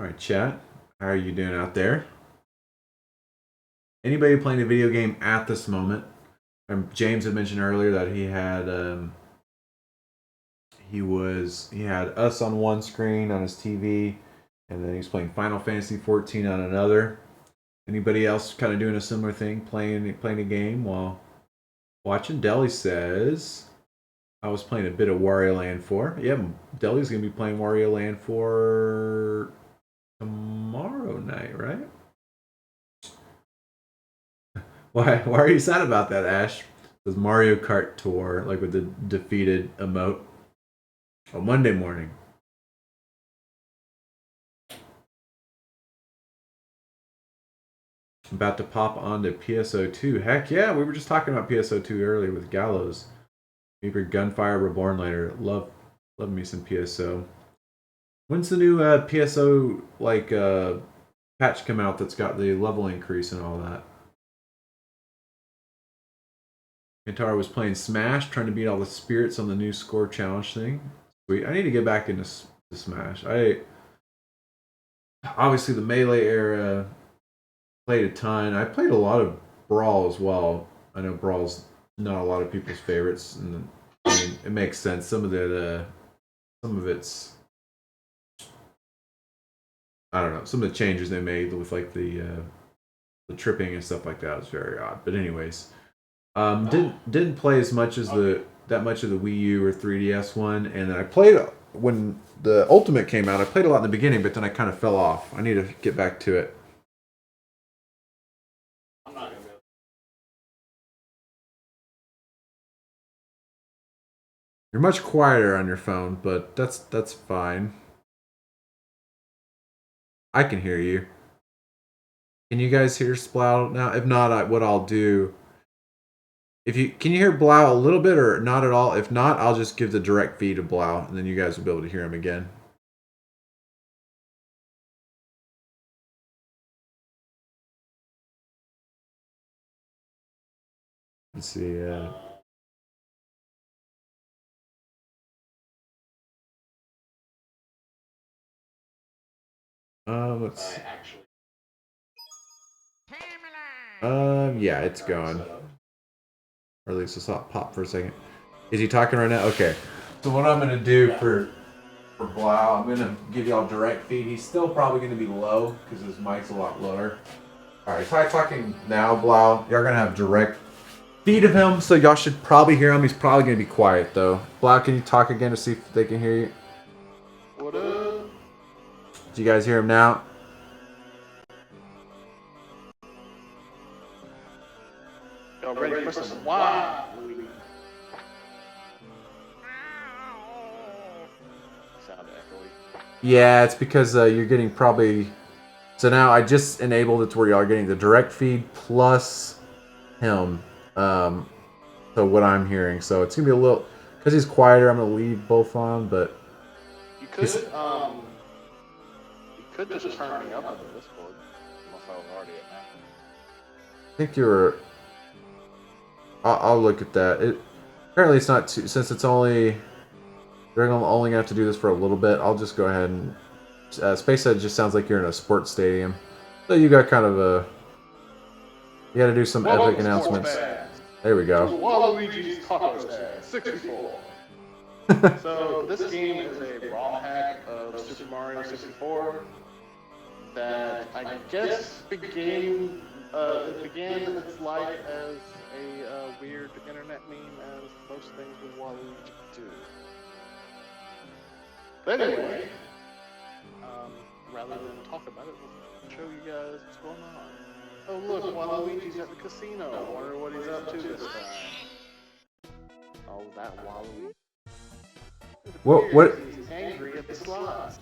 All right, chat. How are you doing out there? Anybody playing a video game at this moment? James had mentioned earlier that he had he had us on one screen on his TV, and then he's playing Final Fantasy 14 on another. Anybody else kind of doing a similar thing, playing a game while watching? Deli says I was playing a bit of Wario Land 4. Yeah, Deli's gonna be playing Wario Land 4 tomorrow night, right? Why are you sad about that, Ash? Does Mario Kart Tour, like with the defeated emote, on Monday morning? I'm about to pop onto PSO2. Heck yeah, we were just talking about PSO2 earlier with Gallows. Maybe Gunfire Reborn later. Love me some PSO. When's the new PSO patch come out that's got the level increase and all that? Kentaro was playing Smash, trying to beat all the spirits on the new score challenge thing. Sweet. I need to get back into Smash. Obviously the Melee era played a ton. I played a lot of Brawl as well. I know Brawl's not a lot of people's favorites, and I mean it makes sense. Some of it's I don't know. Some of the changes they made with like the tripping and stuff like that was very odd. But anyways, didn't play as much as that much of the Wii U or 3DS one, and I played when the Ultimate came out. I played a lot in the beginning, but then I kind of fell off. I need to get back to it. You're much quieter on your phone, but that's fine. I can hear you. Can you guys hear Splow now? If not, what I'll do. If you can you hear Blau a little bit or not at all? If not, I'll just give the direct feed to Blau, and then you guys will be able to hear him again. Let's see. Let's see. Yeah, it's gone. Or at least I saw it pop for a second. Is he talking right now? Okay. So what I'm gonna do for Blau, I'm gonna give y'all direct feed. He's still probably gonna be low because his mic's a lot lower. All right, so I'm talking now, Blau. Y'all gonna have direct feed of him, so y'all should probably hear him. He's probably gonna be quiet though. Blau, can you talk again to see if they can hear you? What up? Do you guys hear him now? Y'all ready for some Waluigi? Sound echoey. Yeah, it's because you're getting probably. So now I just enabled it to where y'all are getting the direct feed plus him. So what I'm hearing, so it's gonna be a little because he's quieter. I'm gonna leave both on, but you could just turn me up on the Discord unless I was already at max. I think you were. I'll look at that. Apparently it's not too, since it's only. They're only gonna have to do this for a little bit. I'll just go ahead and. Space Head just sounds like you're in a sports stadium, so you got kind of a. You got to do some epic announcements. There we go. Waluigi's Taco Stand 64. So this game is a ROM hack of Super Mario 64 that I guess began its life as a weird internet meme, as most things with Waluigi do. But anyway, rather than talk about it, we'll show you guys what's going on. Oh look, Waluigi's at the casino. I wonder what he's up to this time. Oh, that Waluigi. What? He's angry at the slots.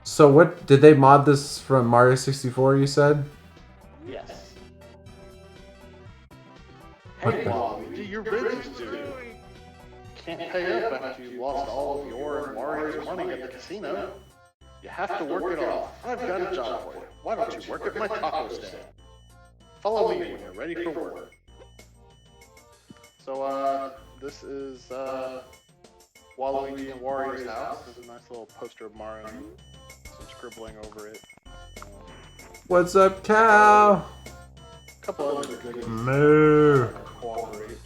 So what did they mod this from Mario 64? You said. Yes. Hey Waluigi, your business due. Can't pay up after you lost all of your and Mario's money at the casino. You have to work it off. I've got a job for you. Why don't you work at my taco stand? Follow me when you're ready for work. So, this is, Waluigi and Wario's house. There's a nice little poster of Mario. Some scribbling over it. What's up, cow? A couple other goodies. Moo. Cooperate.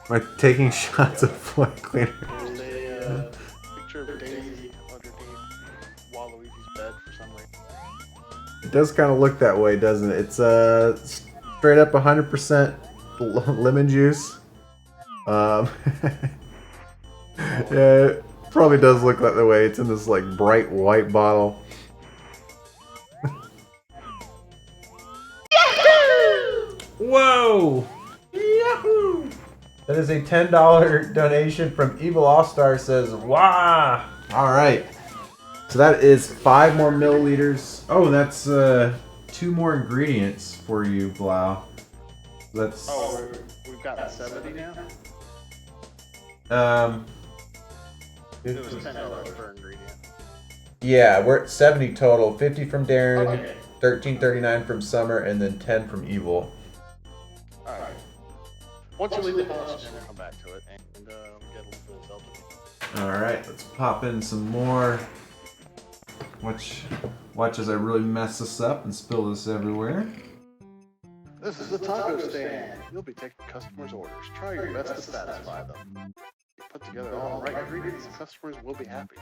Am I taking shots of floor cleaner? There's a picture of Daisy underneath Waluigi's bed for some reason. It does kind of look that way, doesn't it? It's straight up 100% lemon juice. Yeah, it probably does look like the way. It's in this like bright white bottle. Whoa! Yahoo! That is a $10 donation from Evil All-Star says, "Wah!" Alright. So that is 5 more milliliters. Oh, that's 2 more ingredients for you, Blau. That's We've got 70 now? It was $10 per ingredient. Yeah, we're at 70 total. 50 from Darren, Okay. 13.39 from Summer, and then 10 from Evil. Alright. Once you leave the house, you're gonna come back to it and get a little bit of Zelda. Alright, let's pop in some more. Watch as I really mess this up and spill this everywhere. This is the taco stand. You'll be taking customers' orders. Try your best to satisfy them. You put together all the right ingredients, customers will be happy.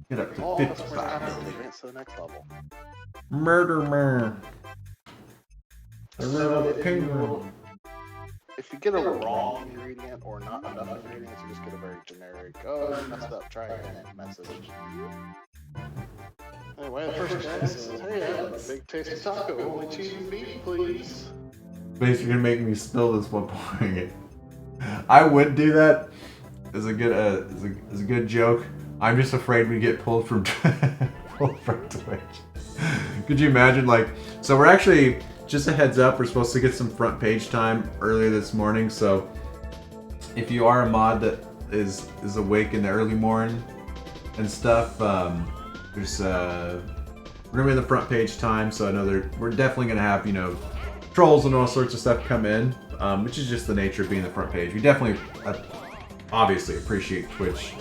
Get up to All customers happy 55. to advance to the next level. Murder man. A So little if penguin. if you get a wrong ingredient or not enough ingredients, you just get a very generic, oh, you messed up, try again message. Anyway, the first guy says, hey, I have a big tasty taco, only cheese and beef, please. Basically gonna make me spill this while pouring it. I would do that as a good as a good joke. I'm just afraid we get pulled from Twitch. Could you imagine, like, so we're actually, just a heads up, we're supposed to get some front page time earlier this morning, so if you are a mod that is awake in the early morning and stuff, there's we're gonna be in the front page time, so I know we're definitely gonna have, you know, trolls and all sorts of stuff come in, which is just the nature of being the front page. We definitely obviously appreciate Twitch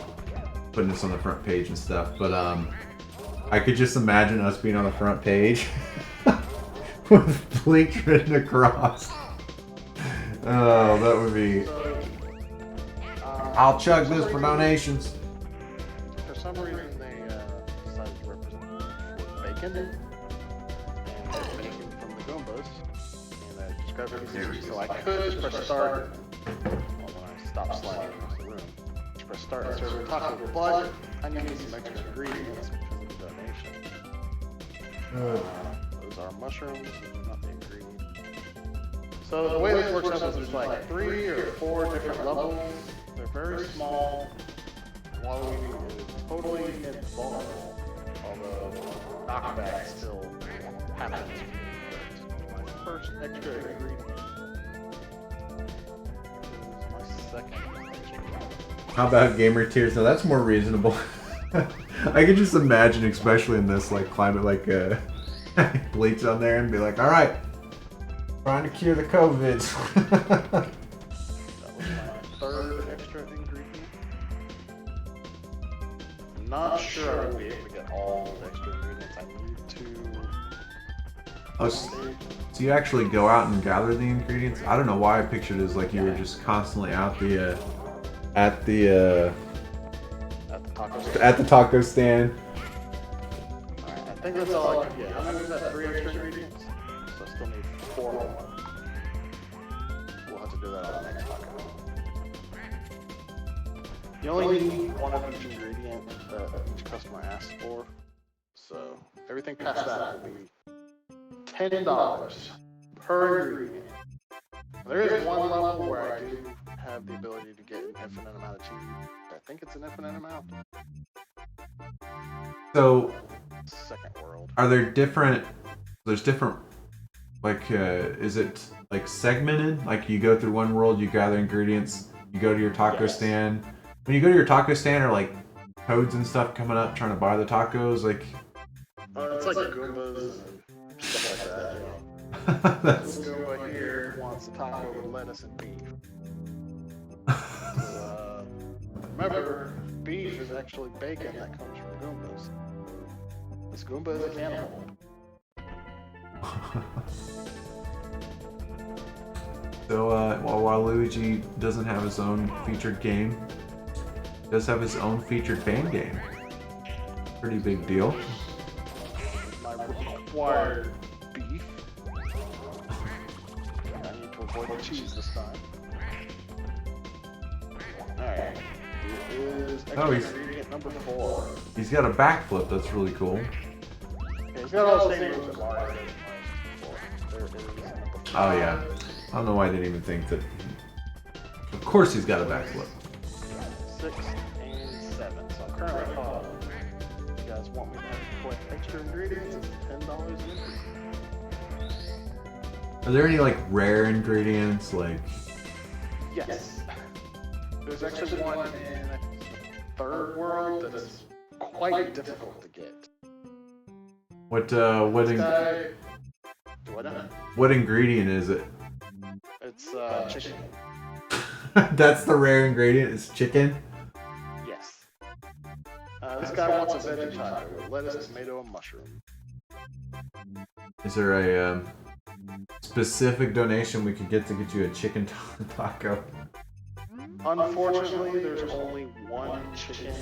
putting us on the front page and stuff, but I could just imagine us being on the front page with Blink written across. Oh, that would be. I'll chug this for donations. For some reason, they decided to represent bacon, and bacon from the Goombas, and describe it as easy. So I could just press start, when I stop sliding across the room. Just press start and serve a taco, but I need some extra ingredients because of the donation. Those are mushrooms, not the ingredient. So the way this works out is there's like 3 or 4 different levels. They're very small. Waluigi is totally invulnerable, although knockback still happens. My first extra ingredient is my second extra. How about gamer tears? Now that's more reasonable. I could just imagine, especially in this like climate, like bleach on there and be like, all right, trying to cure the COVIDs. That was my third extra ingredient. I'm not sure I will be able to get all the extra ingredients I need to. Oh, so you actually go out and gather the ingredients? I don't know why I pictured it as like you were just constantly out at the taco stand. Alright, I think that's all I can get. I'm gonna use that 3 extra ingredients, so I still need 4 more. We'll have to do that on the next taco. You only need 1 of each ingredient that each customer asks for, so everything past that will be $10 per ingredient. There is one level where I do have the ability to get an infinite amount of cheese. I think it's an infinite amount. So, Second world. are there different? There's different. Like, is it like segmented? Like you go through one world, you gather ingredients, you go to your taco stand. When you go to your taco stand, are like codes and stuff coming up trying to buy the tacos? Like, It's like Goombas and stuff like that. You know. that's. This Goomba here wants a taco with lettuce and beef. So, remember, beef is actually bacon that comes from Goombas. This Goomba is a cannibal. So, while Waluigi doesn't have his own featured game, he does have his own featured fan game. Pretty big deal. My required beef. I need to avoid the cheese this time. Alright. It is extra ingredient number 4. He's got a backflip, that's really cool. Okay, he's got all the same moves as Mario did in There is number 5. Oh yeah. I don't know why I didn't even think that. Of course he's got a backflip. 6 and 7. So I'm currently caught. If you guys want me to collect extra ingredients, it's $10 an ingredient. Are there any like rare ingredients like? Yes. There's actually one in the third world that's quite difficult to get. What What ingredient is it? It's chicken. That's the rare ingredient. Is chicken. Yes. This guy wants a veggie taco with lettuce, tomato, and mushroom. Is there a specific donation we could get to get you a chicken taco? Unfortunately, there's only one chicken in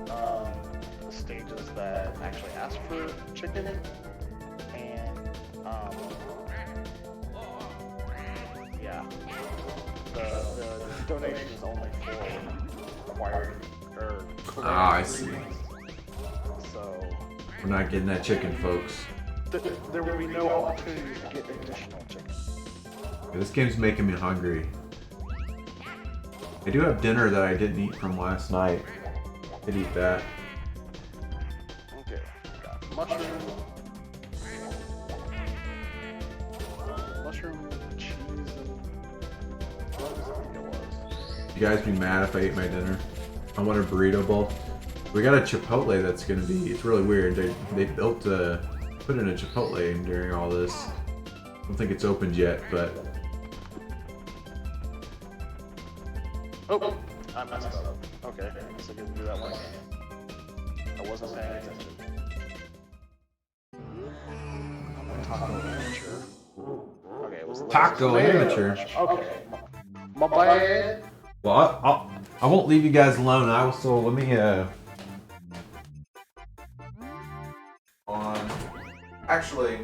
the stages that actually ask for chicken, and yeah, the donation is only for acquired or. Ah, I see. So we're not getting that chicken, folks. There will be no opportunity to get additional chicken. This game's making me hungry. I do have dinner that I didn't eat from last night. Could eat that. Okay, got mushroom. Mushroom, cheese, and what was I think it was? You guys be mad if I ate my dinner? I want a burrito bowl. We got a Chipotle that's gonna be, it's really weird. They built put in a Chipotle during all this. I don't think it's opened yet, but. Oh, I messed up. Okay, I guess I didn't do that one. I wasn't paying attention. I'm a taco amateur. Okay, it was Taco amateur. Okay, my bad. Well, I won't leave you guys alone. I will still, let me, actually,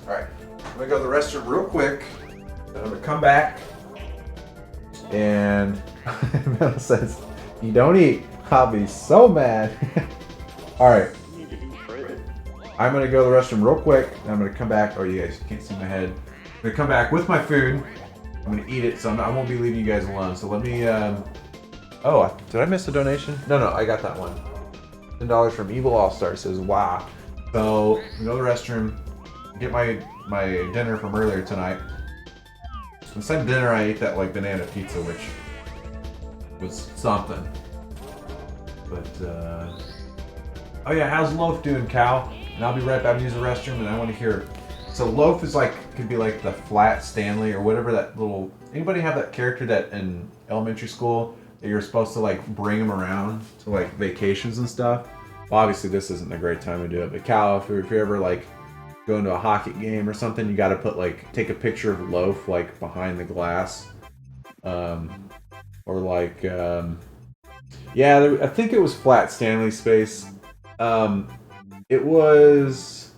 alright, I'm gonna go to the restroom real quick, then I'm gonna come back, and Mel says, you don't eat, I'll be so mad. Alright, I'm gonna go to the restroom real quick, and I'm gonna come back, oh you guys can't see my head, I'm gonna come back with my food, I'm gonna eat it, so I won't be leaving you guys alone, so let me, oh, did I miss a donation? No, I got that one. $10 from Evil All-Star says, wow. So, I'm gonna go to the restroom, get my dinner from earlier tonight. Instead of dinner, I ate that like banana pizza, which was something. But, oh yeah, how's Loaf doing, Cal? And I'll be right back, use the restroom, and I want to hear. So Loaf is like, could be like the flat Stanley or whatever that little, anybody have that character that in elementary school that you're supposed to like bring them around to like vacations and stuff? Well, obviously this isn't a great time to do it, but Cal, if you're ever like going to a hockey game or something, you got to put like, take a picture of Loaf like behind the glass. Or like, yeah, I think it was flat Stanley space. It was,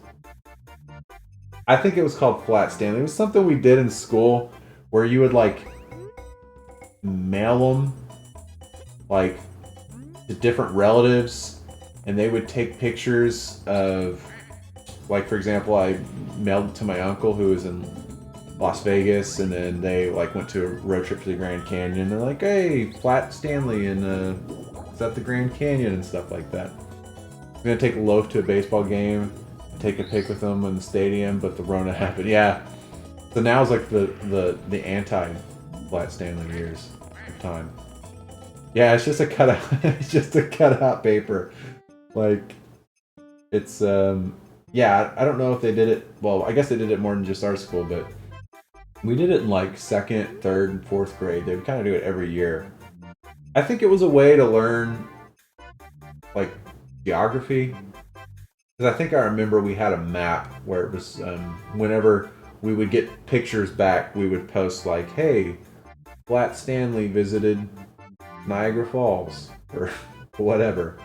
I think it was called flat Stanley. It was something we did in school where you would like mail them like to different relatives, and they would take pictures of, like for example, I mailed it to my uncle who was in Las Vegas, and then they like went to a road trip to the Grand Canyon. They're like, hey, flat Stanley, and it's at the Grand Canyon and stuff like that. I'm gonna take Loaf to a baseball game, take a pic with them in the stadium, but the Rona happened. Yeah, so now it's like the anti flat Stanley years of time. Yeah, it's just a cutout. It's just a cutout paper. Like, it's yeah. I don't know if they did it. Well, I guess they did it more than just our school, but we did it in like 2nd, 3rd, and 4th grade. They would kind of do it every year. I think it was a way to learn, like, geography. Because I think I remember we had a map where it was whenever we would get pictures back, we would post like, "Hey, Flat Stanley visited Niagara Falls," or whatever.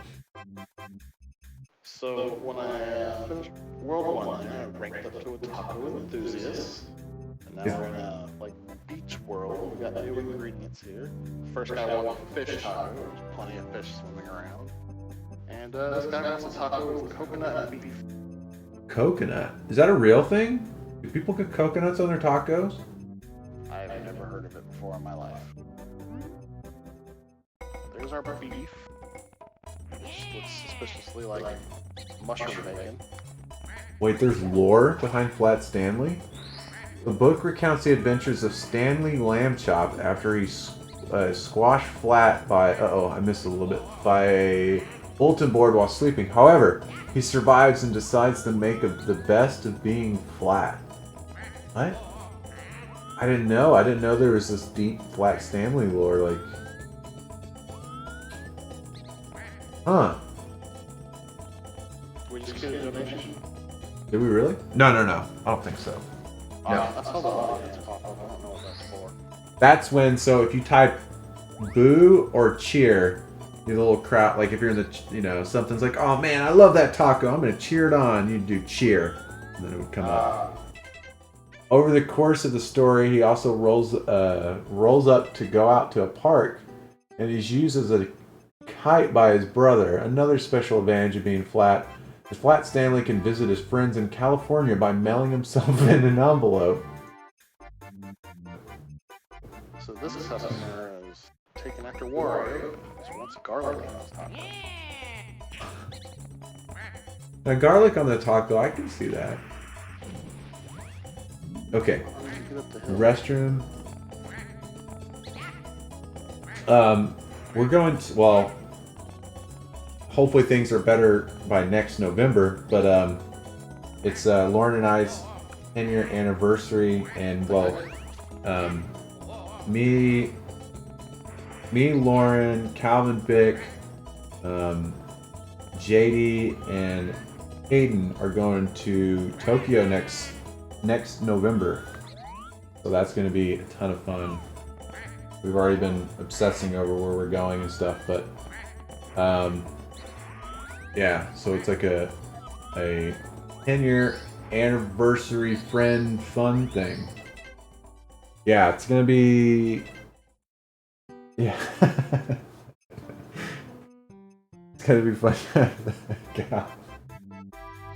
So when I finished World 1 there, I ranked up to a taco enthusiast. And now we're in a like beach world. We got new ingredients here. First guy wanted fish taco. There's plenty of fish swimming around. And this guy wants a taco with coconut and beef. Coconut? Is that a real thing? Do people cook coconuts on their tacos? I've never heard of it before in my life. There's our beef. Which looks suspiciously like mushroom bacon. Wait, there's lore behind Flat Stanley? The book recounts the adventures of Stanley Lambchop after he squashed flat by, I missed a little bit, by a bulletin board while sleeping. However, he survives and decides to make the best of being flat. What? I didn't know. I didn't know there was this deep Flat Stanley lore, like... Huh. We just get a donation? Did we really? No. I don't think so. No. I saw the audience pop up. I don't know what that's for. That's when, so if you type boo or cheer, the little crowd, like if you're in the, something's like, oh man, I love that taco, I'm going to cheer it on. You do cheer, and then it would come up. Over the course of the story, he also rolls up to go out to a park, and he's used as a kite by his brother. Another special advantage of being flat is Flat Stanley can visit his friends in California by mailing himself in an envelope. So this customer is taken after Wario. He wants garlic on his taco. Now garlic on the taco, I can see that. Okay. Restroom. We're going to, well, hopefully things are better by next November, but it's Lauren and I's 10-year anniversary, and well, me, Lauren, Calvin Bick, JD, and Hayden are going to Tokyo next November, so that's going to be a ton of fun. We've already been obsessing over where we're going and stuff, but yeah, so it's like a 10-year anniversary friend fun thing. Yeah, it's gonna be, yeah. It's gonna be fun. God.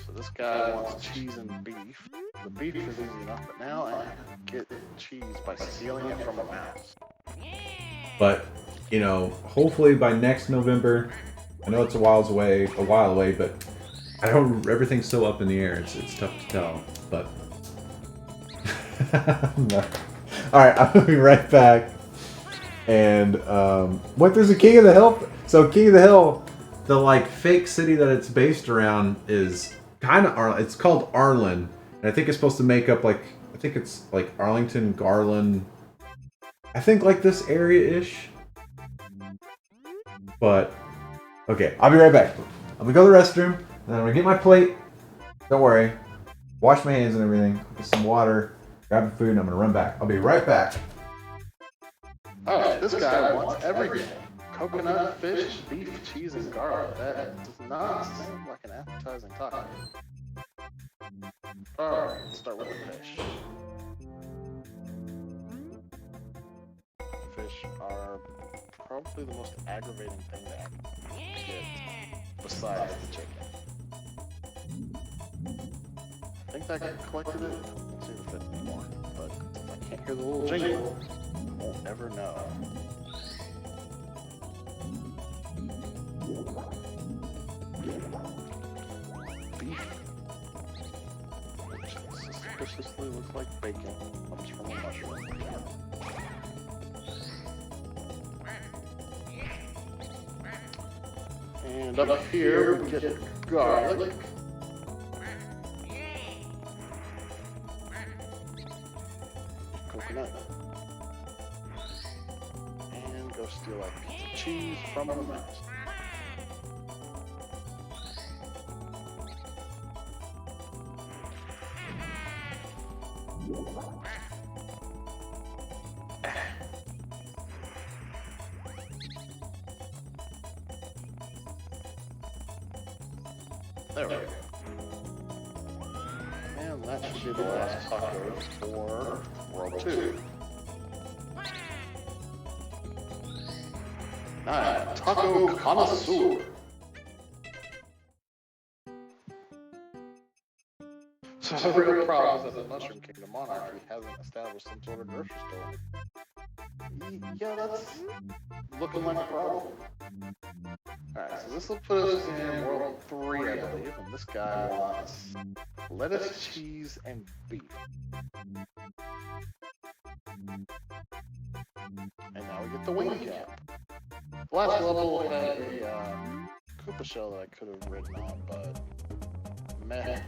So this guy wants cheese and beef. The beef is easy enough, but now I get cheese by stealing it from a mouse. But, hopefully by next November, I know it's a while away, but everything's so up in the air, it's tough to tell, but... Alright, I'll be right back. And, there's a King of the Hill? So King of the Hill, the, fake city that it's based around is kind of, it's called Arlen, and I think it's supposed to make up, I think it's, Arlington, Garland, I think, this area-ish. But, okay, I'll be right back. I'm gonna go to the restroom, and then I'm gonna get my plate. Don't worry. Wash my hands and everything. Get some water, grab the food, and I'm gonna run back. I'll be right back. Alright, this guy wants everything. Coconut, fish, beef, cheese, and garlic. That does not sound like an appetizing taco. Alright, let's start with the fish. Fish are probably the most aggravating thing to get besides the chicken. I think I collected it. Let's see if it's more. But if I can't hear the little jingle, I won't ever know. Beef, which suspiciously looks like bacon, comes from a mushroom. And up here we get garlic. Coconut. And go steal a piece of cheese from the mouse. There we go. And that should be the last taco for World 2. Alright, Taco Connoisseur. So the real problem is that the Mushroom Kingdom monarchy hasn't established some sort of grocery store. Yeah, that's looking like a problem. Alright, so this will put us in World 3, I believe, and this guy wants lettuce, cheese, and beef. And now we get the wing cap. The last level had a Koopa shell that I could have ridden on, but meh.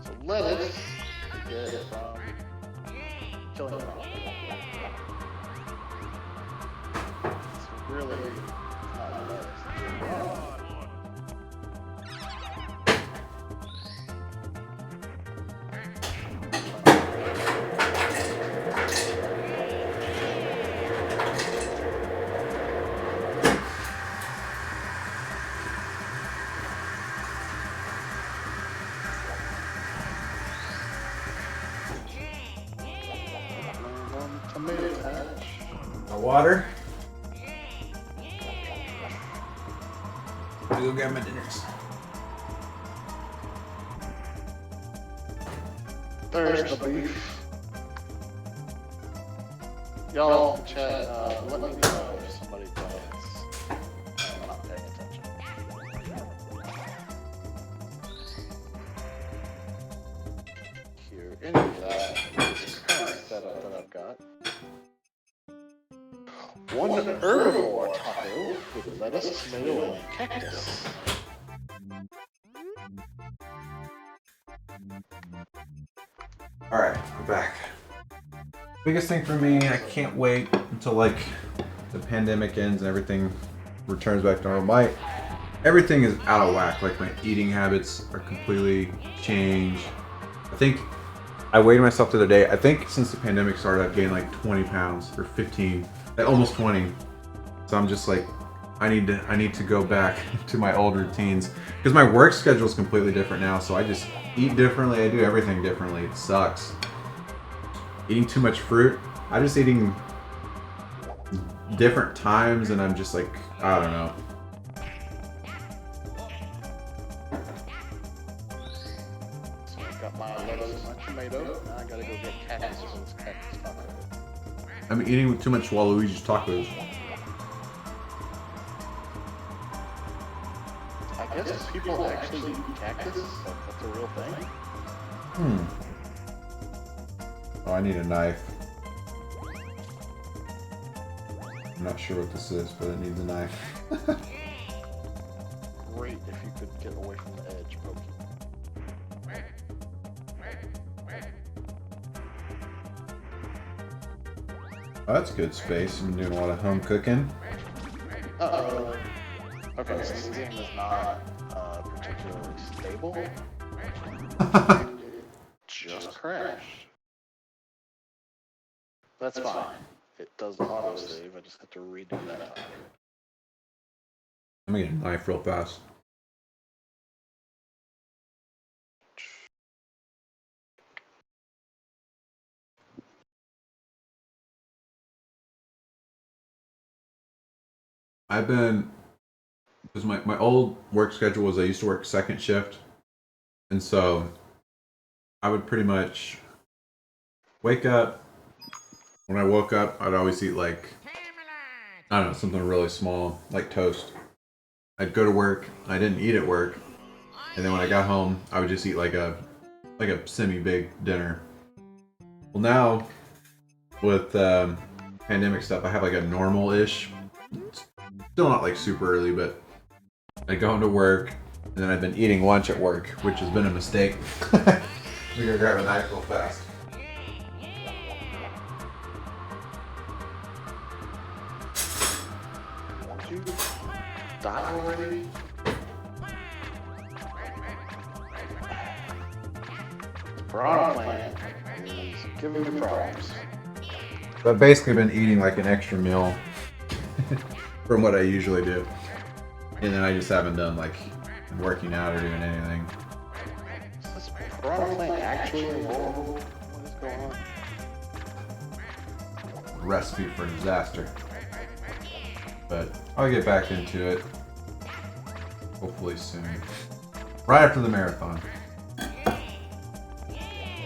So lettuce we get from killing them. It's really not lettuce. Tomato patch. My water. I'm gonna go grab my dinners. There's the beef. Y'all in the chat, let me know if somebody does. I'm not paying attention. Here, into that current setup that I've got. One herbivore taco with lettuce, tomato, and cactus. Alright, I'm back. Biggest thing for me, I can't wait until like the pandemic ends and everything returns back to normal. Everything is out of whack. Like my eating habits are completely changed. I think I weighed myself the other day. I think since the pandemic started, I've gained like 20 pounds or 15, like almost 20. So I'm just like, I need to go back to my old routines because my work schedule is completely different now. So I just eat differently. I do everything differently. It sucks. Eating too much fruit. I'm just eating different times, and I'm just like, I don't know. So I've got my lettuce and my tomato. Now I gotta go get cactus for this cactus taco. I'm eating too much Waluigi's tacos. I guess people actually eat cactus. Like, that's a real thing. Oh, I need a knife. I'm not sure what this is, but it needs a knife. Great if you could get away from the edge, Pokey. Oh, that's good space. I'm doing a lot of home cooking. Uh-oh. Okay, so this game is not particularly stable. It just crashed. That's fine. It does autosave, I just have to redo that. Let me get a knife real fast. I've been, because my old work schedule was I used to work second shift, and so I would pretty much wake up. When I woke up, I'd always eat like, I don't know, something really small, like toast. I'd go to work, I didn't eat at work, and then when I got home, I would just eat like a semi-big dinner. Well, now with pandemic stuff, I have like a normal-ish, still not like super early, but I go home to work, and then I've been eating lunch at work, which has been a mistake. We're gonna grab a knife real fast. Did you die already? Piranha Plant is giving me problems. So I've basically been eating like an extra meal from what I usually do. And then I just haven't done like working out or doing anything. Is this piranha plant actually invulnerable? What is going on? Recipe for disaster. But I'll get back into it. Hopefully soon. Right after the marathon.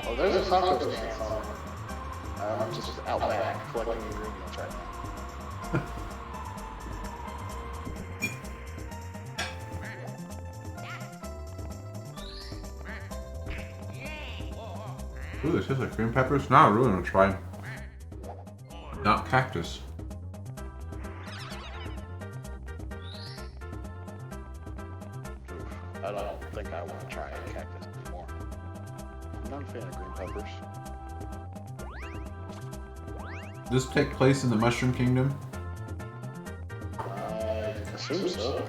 Oh, there's a taco stand somewhere. I'm just out back collecting ingredients right now. Ooh, this is like green peppers? No, I really want to try. Not cactus. I don't think I want to try cactus anymore. I'm not a fan of green peppers. Does this take place in the Mushroom Kingdom? I assume so.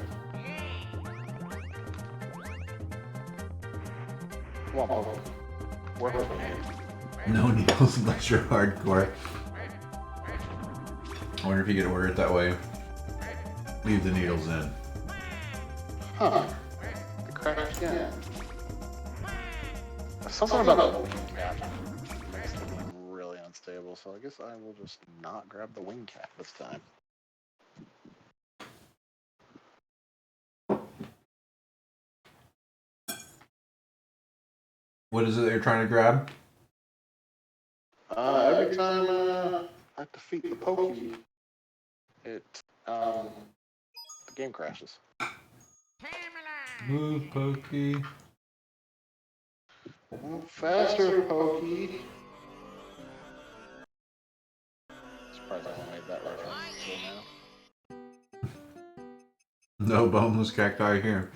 Come on, Poke. Work with me. No needles unless you're hardcore. I wonder if you could order it that way. Leave the needles in. Huh. The cracked again. Something about the wing cap makes the game really unstable, so I guess I will just not grab the wing cap this time. What is it that you're trying to grab? Every time I defeat the Pokey, the game crashes. Move, Pokey. Move faster, Pokey. Surprised I made that reference until now. No boneless cacti here.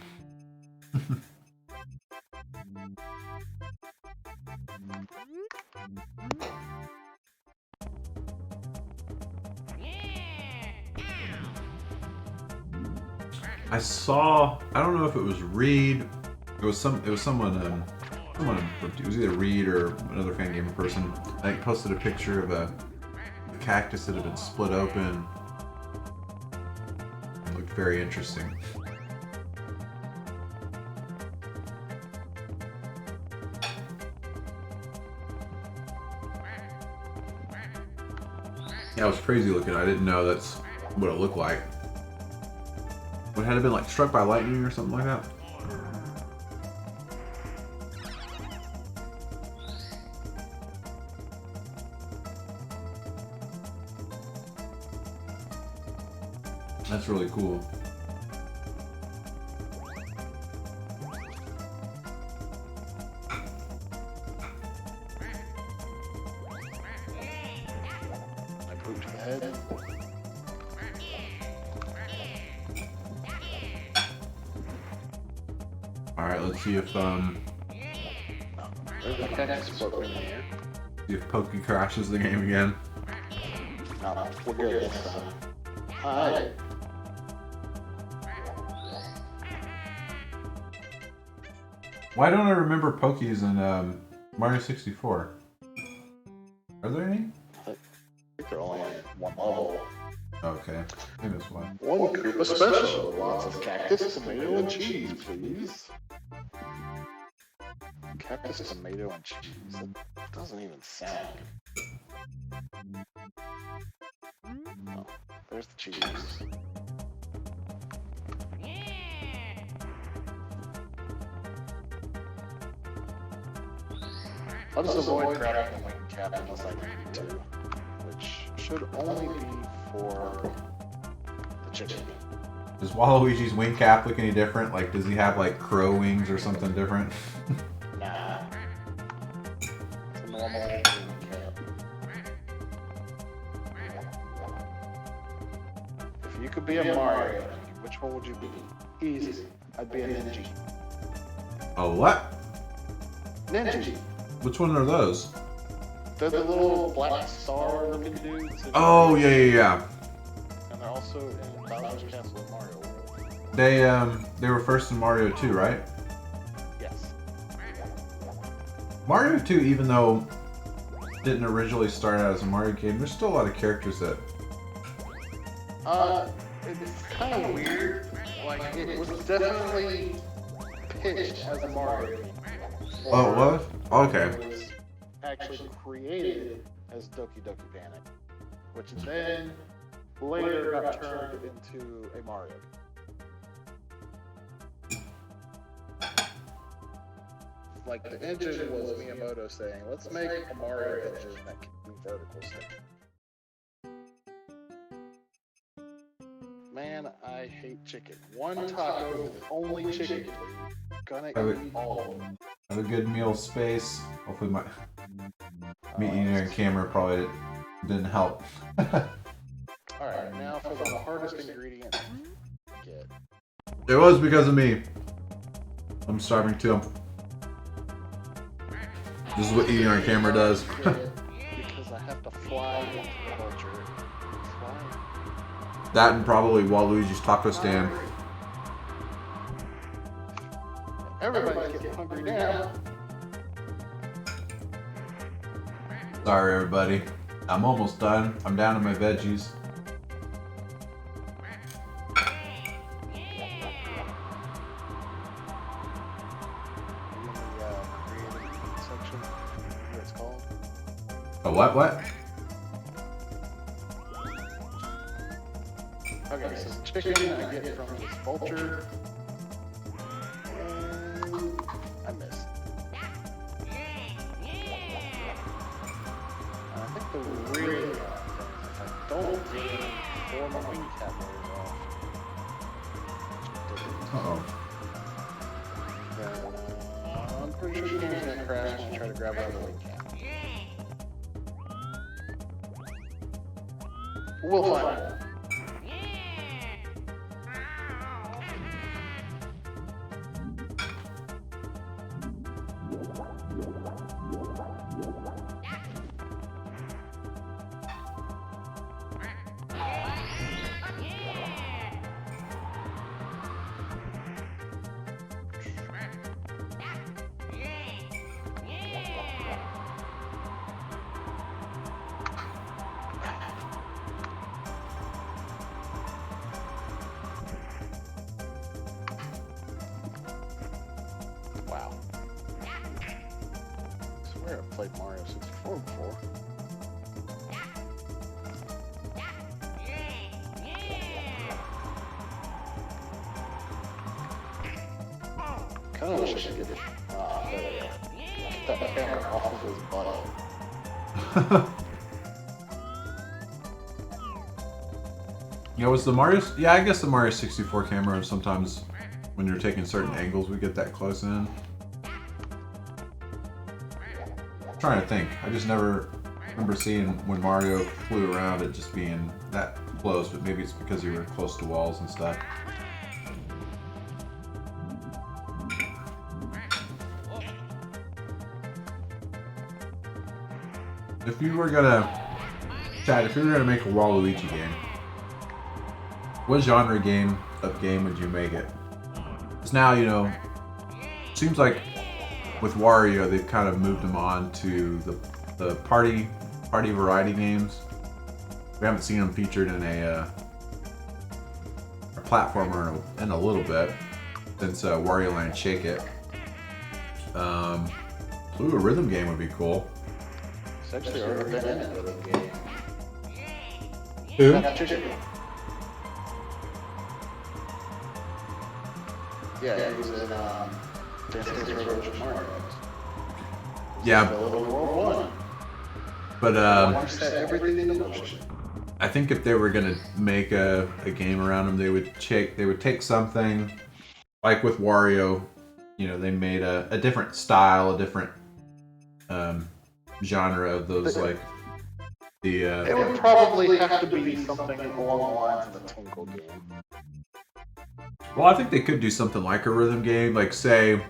I saw, I don't know if it was Reed, it was someone, it was either Reed or another fan gamer person, I think posted a picture of a cactus that had been split open. It looked very interesting. Yeah, it was crazy looking. I didn't know that's what it looked like. What had it been like struck by lightning or something like that? That's really cool. I pooped to the head. Alright, let's see if There's a cactus floating in the air. see if Pokey crashes the game again. No, we're good this time. Hi. Why don't I remember Pokies in Mario 64? Are there any? I think they're only one level. Okay, I think that's why. One Koopa special. Lots of cactus, tomato, and cheese, please. Cactus, tomato, and cheese. That doesn't even sound. Oh, there's the cheese. I'll just avoid grabbing the wing cap unless I need to, which should only be for the chicken. Does Waluigi's wing cap look any different? Like, does he have like crow wings or something different? Nah. It's a normal wing cap. If you could be a Mario, which one would you be? Easy. I'd be a Ninja. Oh, what? Ninja. Which one are those? They're the little black star looking dudes. Oh, yeah. And they're also in Bowser's Castle in Mario World. They were first in Mario 2, right? Yes. Mario 2, even though it didn't originally start out as a Mario game, there's still a lot of characters that... It's kind of weird. Like, it was definitely pitched as a Mario game. Oh, it was? Okay. It was actually created as Doki Doki Panic, which then later got turned into a Mario game. Like, the engine was Miyamoto saying, let's make a Mario engine that can do vertical stuff. Man, I hate chicken. One taco, only chicken. Gonna eat all of them. Have a good meal space. Hopefully my me eating on camera probably didn't help. Alright, now for the hardest ingredient. Get. It was because of me. I'm starving too. This is what eating on camera does. Because I have to fly into the vulture. Fly. That and probably Waluigi's taco stand. Everybody's getting hungry now. Sorry everybody. I'm almost done. I'm down to my veggies. A what? Okay, so chicken I get from this vulture. And I missed. And I think the really thing is if I don't gain 4 more wing capillaries off, then I'm pretty sure the game's gonna crash when I try to grab another wing cap. We'll find out. Wow. I swear I've played Mario 64 before. Kinda wish I could get it. Ah, there we go. Get that camera off of his butt. You know, was the Mario? Yeah, I guess the Mario 64 camera sometimes when you're taking certain angles, we get that close in. I'm trying to think. I just never remember seeing when Mario flew around it just being that close, but maybe it's because you were close to walls and stuff. If you were gonna, Chad, if you were gonna make a Waluigi game, what genre game would you make it? Because now, you know, seems like with Wario, they've kind of moved him on to the party variety games. We haven't seen him featured in a platformer in a little bit since Wario Land Shake It. Ooh, a rhythm game would be cool. It's actually already been in a rhythm game. Who? Yeah, he was in Dance Dance Revolution Mario. Yeah. World 1. But Set everything into motion. I think if they were gonna make a game around him, they would take something like with Wario, you know, they made a different style, a different genre of those, like the. It would probably have to be something along the lines of a Tinkle game. Well, I think they could do something like a rhythm game, like say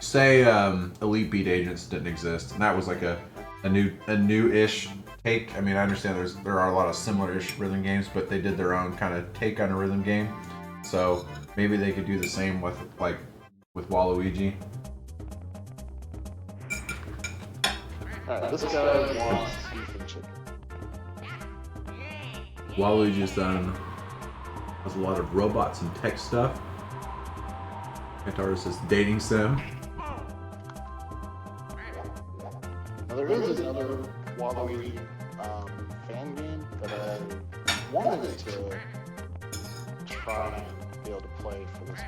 Elite Beat Agents didn't exist, and that was like a new-ish take. I mean, I understand there are a lot of similar-ish rhythm games, but they did their own kind of take on a rhythm game. So maybe they could do the same with Waluigi. Alright, this guy wants beef and chicken. Waluigi's done has a lot of robots and tech stuff. Antar's is dating sim. Now there is another Waluigi fan game that I wanted to try and be able to play for this,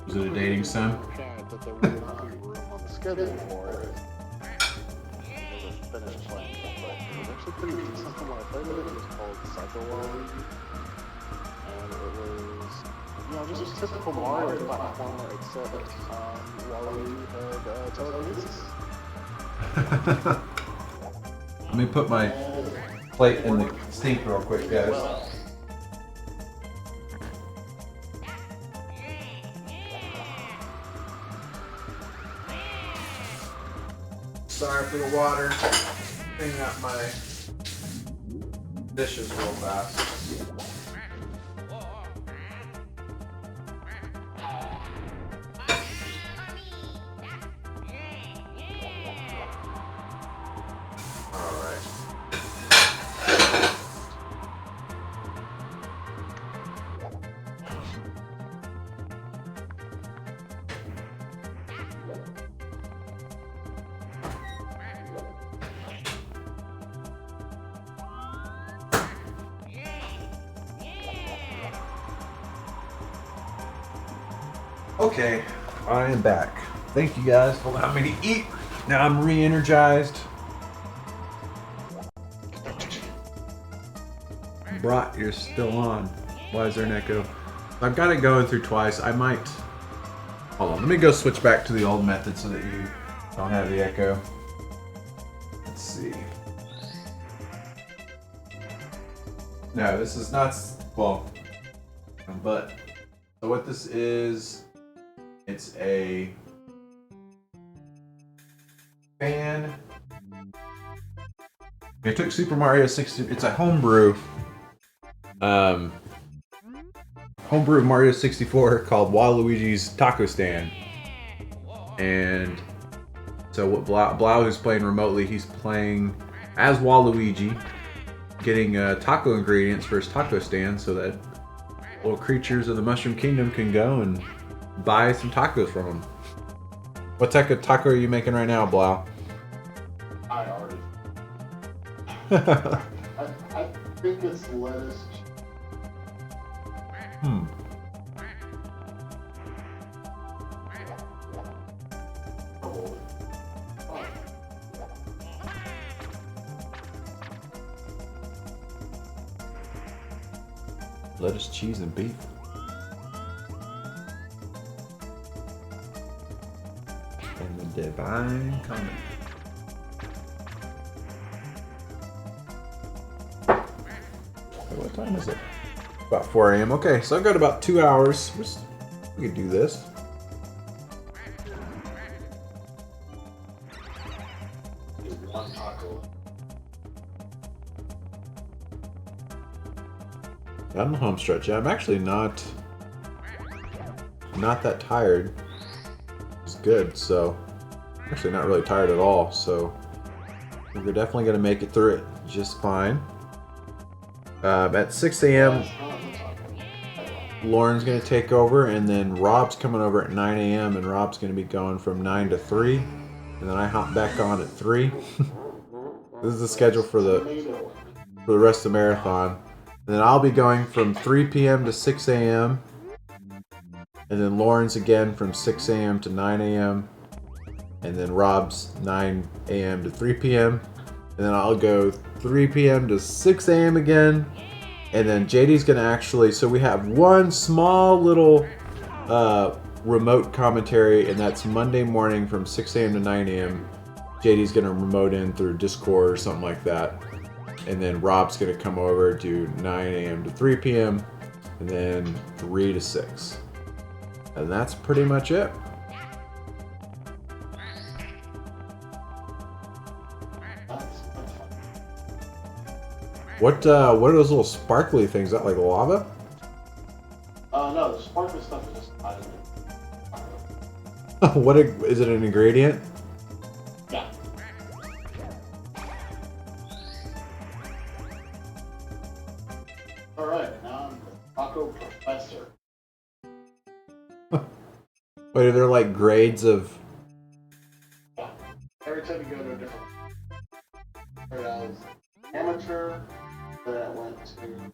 but Is it a dating sim? apparent that there would not be room on the schedule for it. Never finished playing it, but it was actually pretty decent from what I played with it. It was called Psycho Waluigi, and it was, you know, just a typical Mario platformer, except Waluigi had telekinesis. Let me put my plate in the sink real quick, guys. Well, Sorry for the water. Cleaning up my dishes real fast. Alright. Okay, I am back. Thank you guys for allowing me to eat. Now I'm re-energized. Brat, you're still on. Why is there an echo? I've got it going through twice. I might... Hold on, let me go switch back to the old method so that you don't have the echo. Let's see. No, this is not... Well... But... So what this is... It's a... fan. I took Super Mario 60. It's a homebrew. Homebrew of Mario 64 called Waluigi's Taco Stand. And so what Blau who's playing remotely, he's playing as Waluigi, getting taco ingredients for his taco stand so that little creatures of the Mushroom Kingdom can go and buy some tacos from him. What type of taco are you making right now, Blau? I already. I think it's lettuce. Lettuce, cheese, and beef. And the divine comment. What time is it? About 4 a.m. Okay, so I've got about 2 hours. We could do this. One taco. I'm the home stretch. Yeah, I'm actually not that tired. It's good, so I'm actually not really tired at all. So we're definitely gonna make it through it just fine. At 6 a.m. Lauren's gonna take over, and then Rob's coming over at 9 a.m. and Rob's gonna be going from 9 to 3, and then I hop back on at 3. This is the schedule for the rest of the marathon. And then I'll be going from 3 p.m. to 6 a.m. And then Lauren's again from 6 a.m. to 9 a.m. And then Rob's 9 a.m. to 3 p.m. And then I'll go 3 p.m. to 6 a.m. again. And then JD's gonna actually, so we have one small little remote commentary, and that's Monday morning from 6 a.m. to 9 a.m. JD's gonna remote in through Discord or something like that. And then Rob's gonna come over to 9 a.m. to 3 p.m. and then 3 to 6. And that's pretty much it. What are those little sparkly things? Is that like lava? No, the sparkly stuff is just hiding What is it, an ingredient? Yeah. Alright, now I'm the Taco Professor. Wait, are there like grades of? Yeah. Every time you go to a different. Started out as amateur, then I went to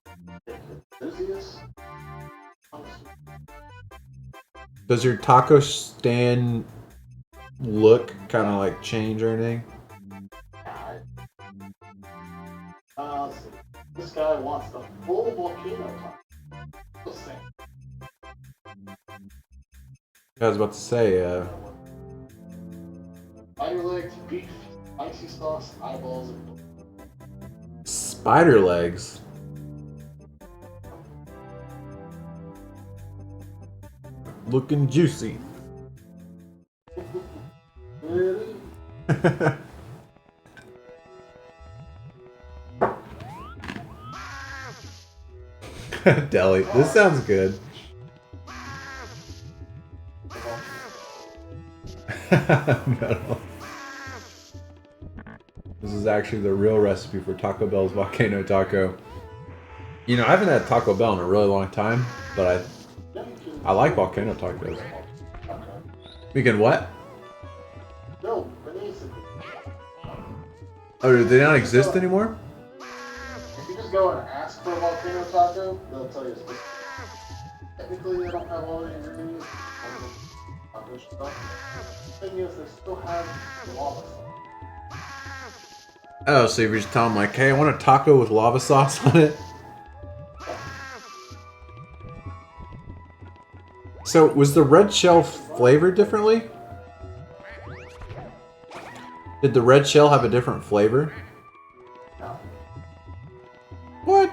enthusiast. Does your taco stand look kind of like change or anything? Let's see. This guy wants the full volcano top. Let's see. I was about to say, Spider legs, beef, spicy sauce, eyeballs, and spider legs. Looking juicy. Deli. This sounds good. No. This is actually the real recipe for Taco Bell's volcano taco. You know, I haven't had Taco Bell in a really long time, but I like volcano tacos. We can what? no, release it. Oh, do they not exist anymore? If you just go and ask for a volcano taco, they'll tell you it's technically they don't have all the ingredients. Taco stuff. The thing is, they still have the lava sauce. Oh, so you just tell them like, hey, I want a taco with lava sauce on it? So, was the red shell flavored differently? Did the red shell have a different flavor? No. What?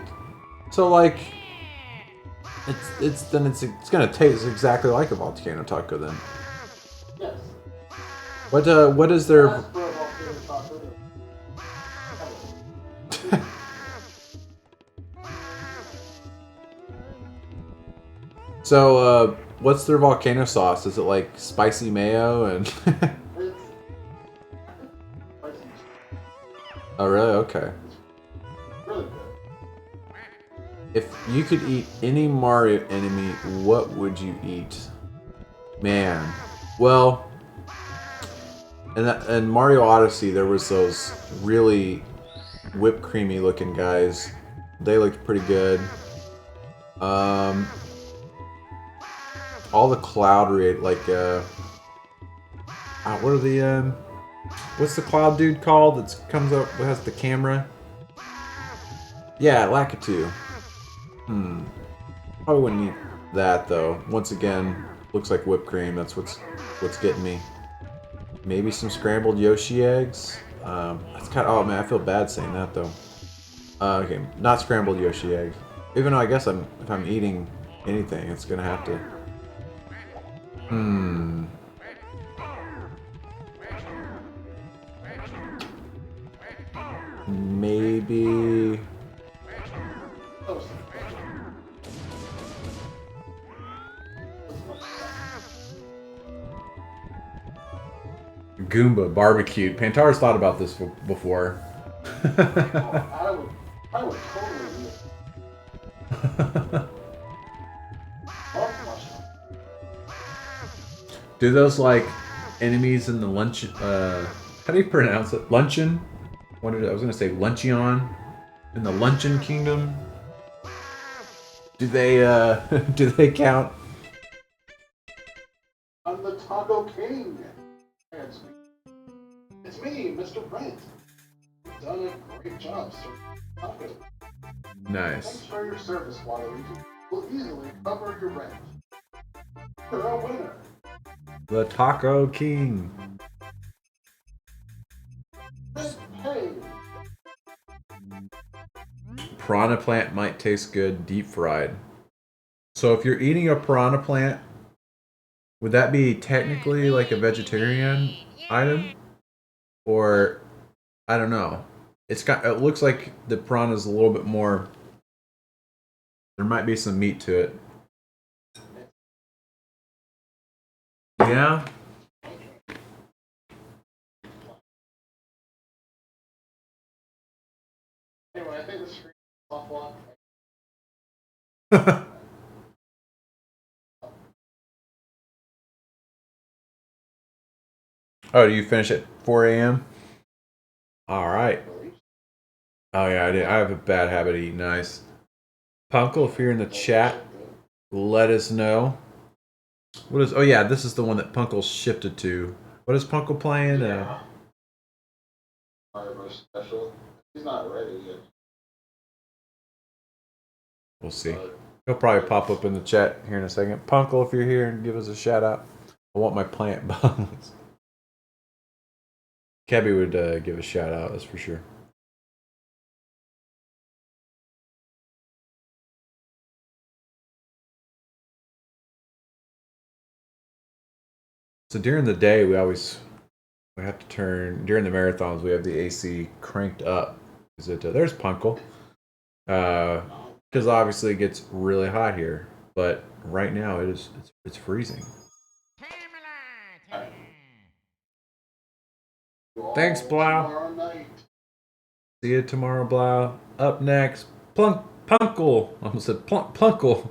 So like, it's gonna taste exactly like a volcano taco then. Yes. What is their? Ask for a volcano taco. So what's their volcano sauce? Is it like spicy mayo and? Oh really? Okay. Really good. If you could eat any Mario enemy, what would you eat? Man, well, in Mario Odyssey there was those really whipped creamy looking guys. They looked pretty good. All the cloud what are the what's the cloud dude called that comes up has the camera? Yeah, Lakitu. Probably wouldn't eat that though. Once again, looks like whipped cream. That's what's getting me. Maybe some scrambled Yoshi eggs. That's kind of, oh man, I feel bad saying that though. Okay, not scrambled Yoshi eggs. Even though I guess if I'm eating anything, it's gonna have to. Maybe. Goomba barbecued. Pantara's thought about this before. I would totally do it. Do those like enemies in the luncheon? How do you pronounce it? Luncheon? I was gonna say luncheon in the Luncheon Kingdom. Do they do they count? I'm the Taco King. It's me, Mr. Brent. You've done a great job, sir. Taco. Nice. Thanks for your service, Waluigi. We'll easily cover your rent. You're a winner. The Taco King. Hey. Piranha plant might taste good deep fried. So if you're eating a piranha plant, would that be technically like a vegetarian item? Or I don't know. It looks like the piranha's a little bit more. There might be some meat to it. Yeah. Anyway, I think the screen is offline. Oh, do you finish at 4 a.m.? All right. Oh yeah, I have a bad habit of eating ice. Punkle, if you're in the chat, let us know. What is? Oh yeah, this is the one that Punkle shifted to. What is Punkle playing? Special. He's not ready yet. We'll see. He'll probably pop up in the chat here in a second. Punkle, if you're here, and give us a shout out. I want my plant bones. Kebby would give a shout out, that's for sure. So during the day, we have to turn during the marathons. We have the AC cranked up. Is it? There's Punkle. Because obviously it gets really hot here, but right now it's freezing. Thanks, Blau. See you tomorrow, Blau. Up next, Punkle. I almost said Plunkle.